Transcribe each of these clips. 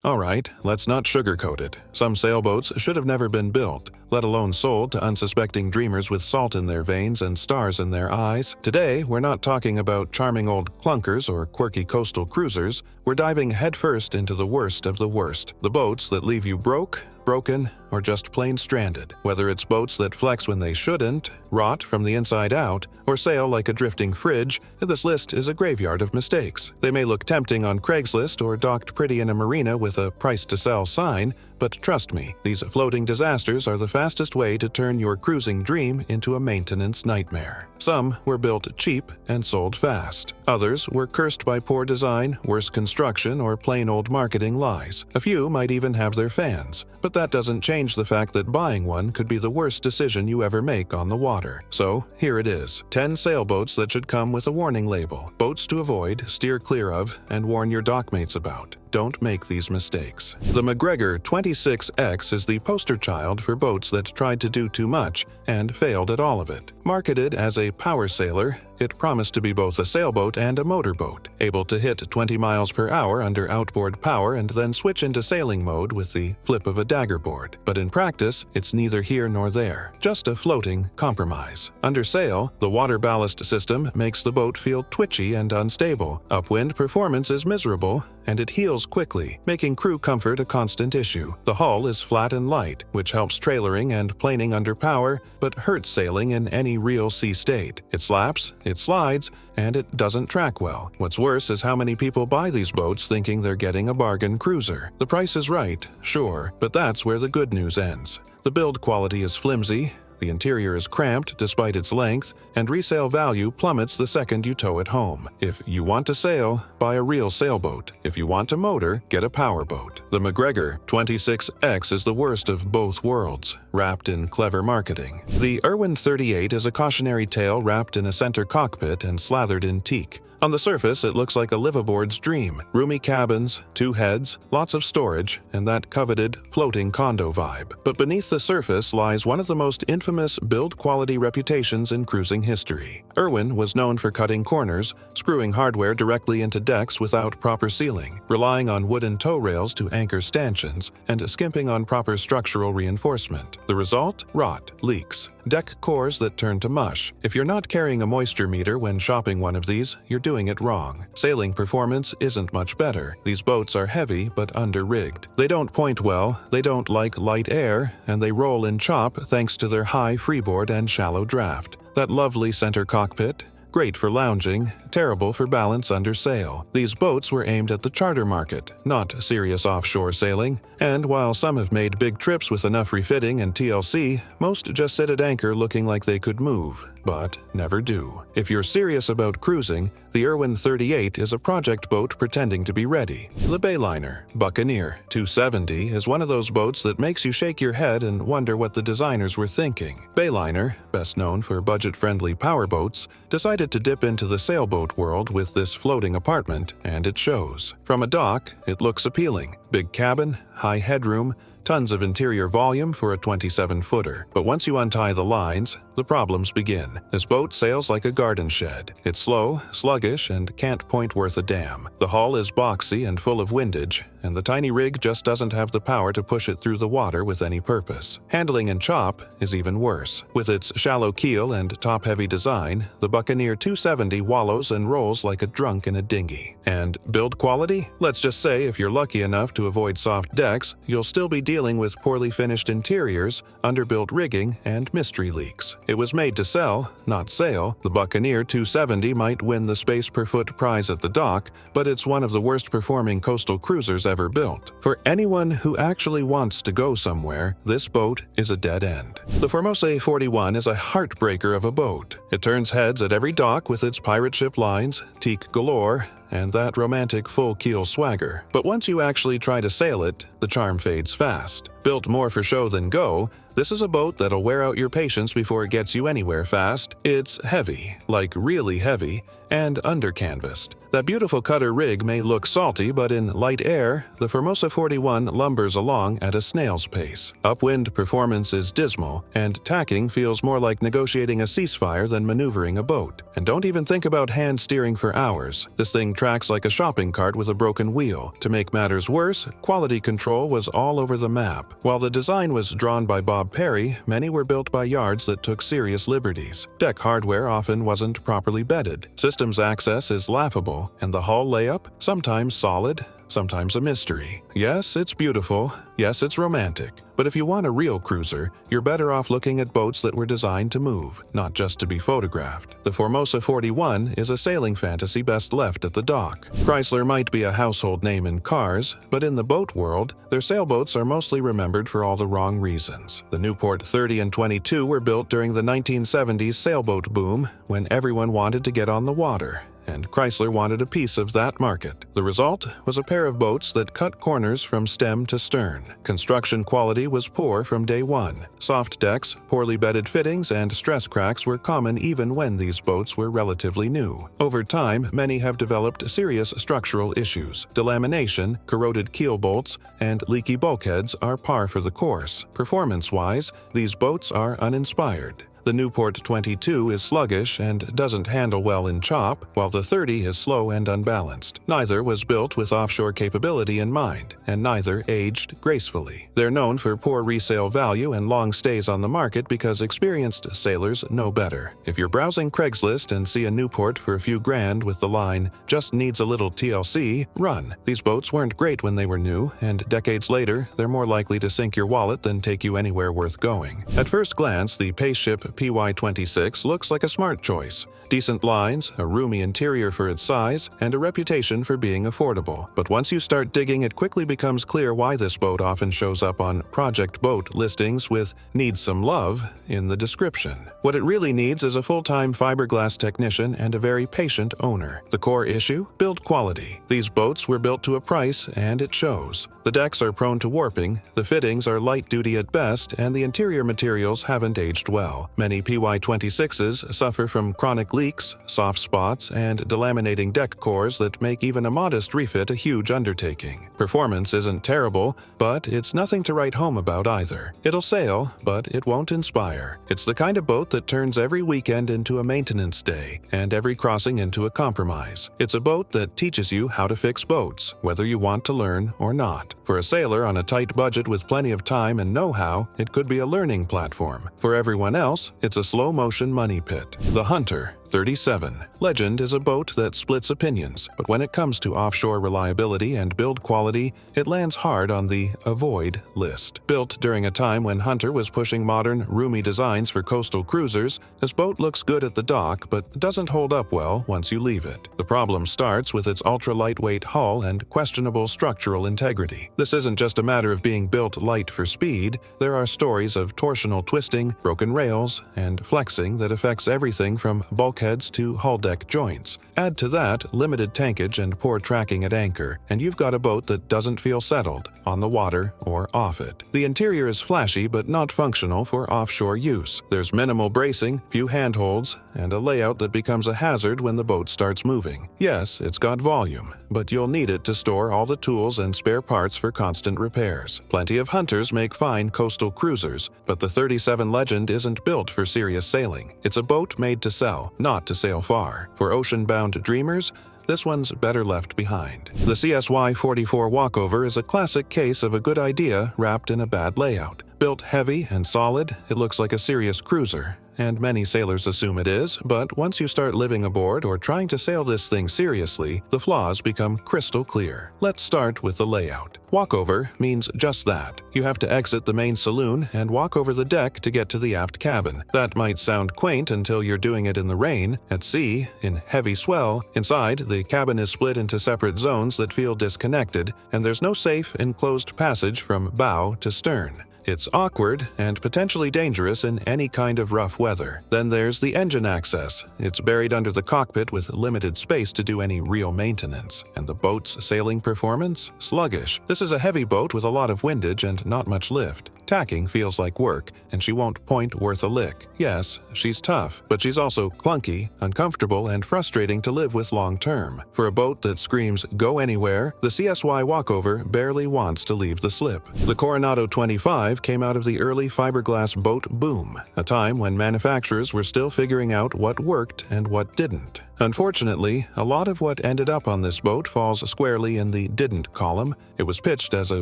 Alright, let's not sugarcoat it. Some sailboats should have never been built, let alone sold to unsuspecting dreamers with salt in their veins and stars in their eyes. Today, we're not talking about charming old clunkers or quirky coastal cruisers. We're diving headfirst into the worst of the worst. The boats that leave you broke, broken, or just plain stranded. Whether it's boats that flex when they shouldn't, rot from the inside out, or sail like a drifting fridge, this list is a graveyard of mistakes. They may look tempting on Craigslist or docked pretty in a marina with a price-to-sell sign, but trust me, these floating disasters are the fastest way to turn your cruising dream into a maintenance nightmare. Some were built cheap and sold fast. Others were cursed by poor design, worse construction, or plain old marketing lies. A few might even have their fans, but that doesn't change the fact that buying one could be the worst decision you ever make on the water. So, here it is. 10 sailboats that should come with a warning label. Boats to avoid, steer clear of, and warn your dockmates about. Don't make these mistakes. The MacGregor 26X is the poster child for boats that tried to do too much and failed at all of it. Marketed as a power sailor, it promised to be both a sailboat and a motorboat, able to hit 20 miles per hour under outboard power and then switch into sailing mode with the flip of a dagger board. But in practice, it's neither here nor there, just a floating compromise. Under sail, the water ballast system makes the boat feel twitchy and unstable. Upwind performance is miserable, and it heals quickly, making crew comfort a constant issue. The hull is flat and light, which helps trailering and planing under power, but hurts sailing in any real sea state. It slaps, it slides, and it doesn't track well. What's worse is how many people buy these boats thinking they're getting a bargain cruiser. The price is right, sure, but that's where the good news ends. The build quality is flimsy, the interior is cramped despite its length, and resale value plummets the second you tow it home. If you want to sail, buy a real sailboat. If you want to motor, get a powerboat. The MacGregor 26X is the worst of both worlds, wrapped in clever marketing. The Irwin 38 is a cautionary tale wrapped in a center cockpit and slathered in teak. On the surface, it looks like a liveaboard's dream. Roomy cabins, 2 heads, lots of storage, and that coveted floating condo vibe. But beneath the surface lies one of the most infamous build quality reputations in cruising history. Irwin was known for cutting corners, screwing hardware directly into decks without proper sealing, relying on wooden tow rails to anchor stanchions, and skimping on proper structural reinforcement. The result? Rot, leaks, deck cores that turn to mush. If you're not carrying a moisture meter when shopping one of these, you're doing it wrong. Sailing performance isn't much better. These boats are heavy but under-rigged. They don't point well, they don't like light air, and they roll and chop thanks to their high freeboard and shallow draft. That lovely center cockpit, great for lounging, terrible for balance under sail. These boats were aimed at the charter market, not serious offshore sailing, and while some have made big trips with enough refitting and TLC, most just sit at anchor looking like they could move, but never do. If you're serious about cruising, the Irwin 38 is a project boat pretending to be ready. The Bayliner Buccaneer 270 is one of those boats that makes you shake your head and wonder what the designers were thinking. Bayliner, best known for budget-friendly powerboats, decided to dip into the sailboat world with this floating apartment, and it shows. From a dock, it looks appealing. Big cabin, high headroom, tons of interior volume for a 27-footer. But once you untie the lines, the problems begin. This boat sails like a garden shed. It's slow, sluggish, and can't point worth a damn. The hull is boxy and full of windage, and the tiny rig just doesn't have the power to push it through the water with any purpose. Handling and chop is even worse. With its shallow keel and top-heavy design, the Buccaneer 270 wallows and rolls like a drunk in a dinghy. And build quality? Let's just say if you're lucky enough to avoid soft decks, you'll still be dealing with poorly finished interiors, underbuilt rigging, and mystery leaks. It was made to sell, not sail. The Buccaneer 270 might win the space per foot prize at the dock, but it's one of the worst performing coastal cruisers ever built. For anyone who actually wants to go somewhere, this boat is a dead end. The Formosa 41 is a heartbreaker of a boat. It turns heads at every dock with its pirate ship lines, teak galore, and that romantic full-keel swagger. But once you actually try to sail it, the charm fades fast. Built more for show than go, this is a boat that'll wear out your patience before it gets you anywhere fast. It's heavy, like really heavy, and under-canvassed. That beautiful cutter rig may look salty, but in light air, the Formosa 41 lumbers along at a snail's pace. Upwind performance is dismal, and tacking feels more like negotiating a ceasefire than maneuvering a boat. And don't even think about hand steering for hours. This thing tracks like a shopping cart with a broken wheel. To make matters worse, quality control was all over the map. While the design was drawn by Bob Perry, many were built by yards that took serious liberties. Deck hardware often wasn't properly bedded. Systems access is laughable, and the hull layup, sometimes solid, sometimes a mystery. Yes, it's beautiful. Yes, it's romantic. But if you want a real cruiser, you're better off looking at boats that were designed to move, not just to be photographed. The Formosa 41 is a sailing fantasy best left at the dock. Chrysler might be a household name in cars, but in the boat world, their sailboats are mostly remembered for all the wrong reasons. The Newport 30 and 22 were built during the 1970s sailboat boom, when everyone wanted to get on the water, and Chrysler wanted a piece of that market. The result was a pair of boats that cut corners from stem to stern. Construction quality was poor from day one. Soft decks, poorly bedded fittings, and stress cracks were common even when these boats were relatively new. Over time, many have developed serious structural issues. Delamination, corroded keel bolts, and leaky bulkheads are par for the course. Performance-wise, these boats are uninspired. The Newport 22 is sluggish and doesn't handle well in chop, while the 30 is slow and unbalanced. Neither was built with offshore capability in mind, and neither aged gracefully. They're known for poor resale value and long stays on the market because experienced sailors know better. If you're browsing Craigslist and see a Newport for a few grand with the line, "just needs a little TLC," run. These boats weren't great when they were new, and decades later, they're more likely to sink your wallet than take you anywhere worth going. At first glance, the Paceship PY26 looks like a smart choice. Decent lines, a roomy interior for its size, and a reputation for being affordable. But once you start digging, it quickly becomes clear why this boat often shows up on project boat listings with "needs some love" in the description. What it really needs is a full-time fiberglass technician and a very patient owner. The core issue? Build quality. These boats were built to a price, and it shows. The decks are prone to warping, the fittings are light-duty at best, and the interior materials haven't aged well. Many PY26s suffer from chronic leaks, soft spots, and delaminating deck cores that make even a modest refit a huge undertaking. Performance isn't terrible, but it's nothing to write home about either. It'll sail, but it won't inspire. It's the kind of boat that turns every weekend into a maintenance day, and every crossing into a compromise. It's a boat that teaches you how to fix boats, whether you want to learn or not. For a sailor on a tight budget with plenty of time and know-how, it could be a learning platform. For everyone else, it's a slow-motion money pit. The Hunter 37. Legend is a boat that splits opinions, but when it comes to offshore reliability and build quality, it lands hard on the avoid list. Built during a time when Hunter was pushing modern, roomy designs for coastal cruisers, this boat looks good at the dock but doesn't hold up well once you leave it. The problem starts with its ultra-lightweight hull and questionable structural integrity. This isn't just a matter of being built light for speed. There are stories of torsional twisting, broken rails, and flexing that affects everything from bulkheads to hull deck joints. Add to that limited tankage and poor tracking at anchor, and you've got a boat that doesn't feel settled, on the water or off it. The interior is flashy but not functional for offshore use. There's minimal bracing, few handholds, and a layout that becomes a hazard when the boat starts moving. Yes, it's got volume, but you'll need it to store all the tools and spare parts for constant repairs. Plenty of Hunters make fine coastal cruisers, but the 37 Legend isn't built for serious sailing. It's a boat made to sell, not to sail far. For ocean-bound dreamers, this one's better left behind. The CSY 44 Walkover is a classic case of a good idea wrapped in a bad layout. Built heavy and solid, it looks like a serious cruiser, and many sailors assume it is, but once you start living aboard or trying to sail this thing seriously, the flaws become crystal clear. Let's start with the layout. Walkover means just that. You have to exit the main saloon and walk over the deck to get to the aft cabin. That might sound quaint until you're doing it in the rain, at sea, in heavy swell. Inside, the cabin is split into separate zones that feel disconnected, and there's no safe, enclosed passage from bow to stern. It's awkward and potentially dangerous in any kind of rough weather. Then there's the engine access. It's buried under the cockpit with limited space to do any real maintenance. And the boat's sailing performance? Sluggish. This is a heavy boat with a lot of windage and not much lift. Tacking feels like work, and she won't point worth a lick. Yes, she's tough, but she's also clunky, uncomfortable, and frustrating to live with long term. For a boat that screams "go anywhere," the CSY Walkover barely wants to leave the slip. The Coronado 25 came out of the early fiberglass boat boom, a time when manufacturers were still figuring out what worked and what didn't. Unfortunately, a lot of what ended up on this boat falls squarely in the didn't column. It was pitched as a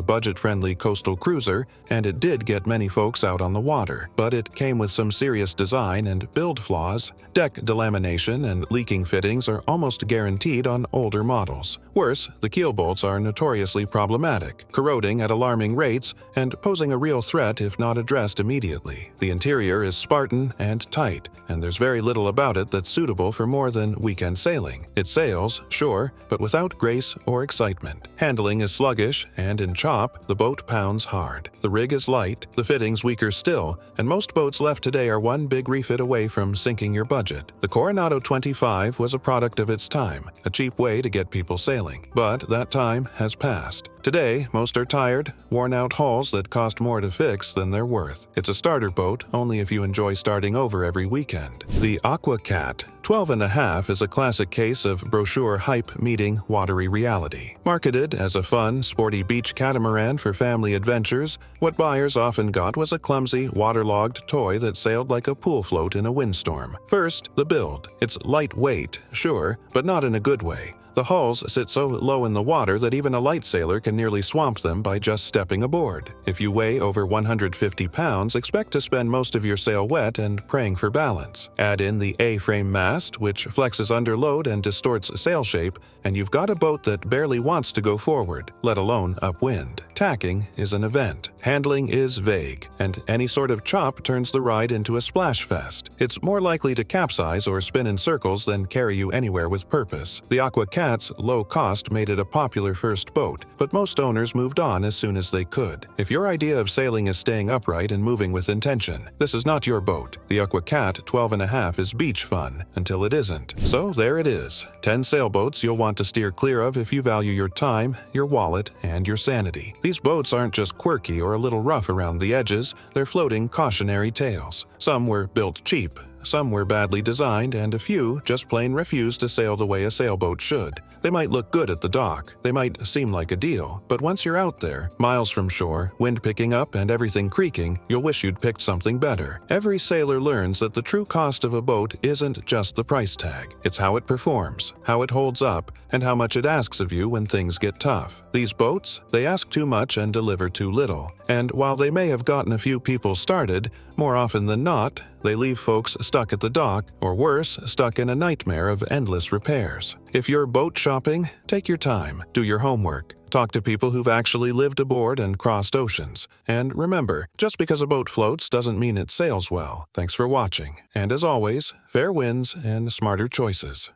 budget-friendly coastal cruiser, and it did get many folks out on the water, but it came with some serious design and build flaws. Deck delamination and leaking fittings are almost guaranteed on older models. Worse, the keel bolts are notoriously problematic, corroding at alarming rates and posing a real threat if not addressed immediately. The interior is Spartan and tight, and there's very little about it that's suitable for more than weekend sailing. It sails, sure, but without grace or excitement. Handling is sluggish, and in chop, the boat pounds hard. The rig is light, the fittings weaker still, and most boats left today are one big refit away from sinking your budget. The Coronado 25 was a product of its time, a cheap way to get people sailing. But that time has passed. Today, most are tired, worn-out hulls that cost more to fix than they're worth. It's a starter boat only if you enjoy starting over every weekend. The Aqua Cat 12.5 is a classic case of brochure hype meeting watery reality. Marketed as a fun, sporty beach catamaran for family adventures, what buyers often got was a clumsy, waterlogged toy that sailed like a pool float in a windstorm. First, the build. It's lightweight, sure, but not in a good way. The hulls sit so low in the water that even a light sailor can nearly swamp them by just stepping aboard. If you weigh over 150 pounds, expect to spend most of your sail wet and praying for balance. Add in the A-frame mast, which flexes under load and distorts sail shape, and you've got a boat that barely wants to go forward, let alone upwind. Tacking is an event. Handling is vague, and any sort of chop turns the ride into a splash fest. It's more likely to capsize or spin in circles than carry you anywhere with purpose. The Aqua Cat's low cost made it a popular first boat, but most owners moved on as soon as they could. If your idea of sailing is staying upright and moving with intention, this is not your boat. The Aqua Cat 12.5 is beach fun, until it isn't. So there it is. 10 sailboats you'll want to steer clear of if you value your time, your wallet, and your sanity. These boats aren't just quirky or a little rough around the edges, they're floating cautionary tales. Some were built cheap, some were badly designed, and a few just plain refuse to sail the way a sailboat should. They might look good at the dock, they might seem like a deal, but once you're out there, miles from shore, wind picking up and everything creaking, you'll wish you'd picked something better. Every sailor learns that the true cost of a boat isn't just the price tag. It's how it performs, how it holds up, and how much it asks of you when things get tough. These boats, they ask too much and deliver too little. And while they may have gotten a few people started, more often than not, they leave folks stuck at the dock, or worse, stuck in a nightmare of endless repairs. If you're boat shopping, take your time, do your homework, talk to people who've actually lived aboard and crossed oceans. And remember, just because a boat floats doesn't mean it sails well. Thanks for watching, and as always, fair winds and smarter choices.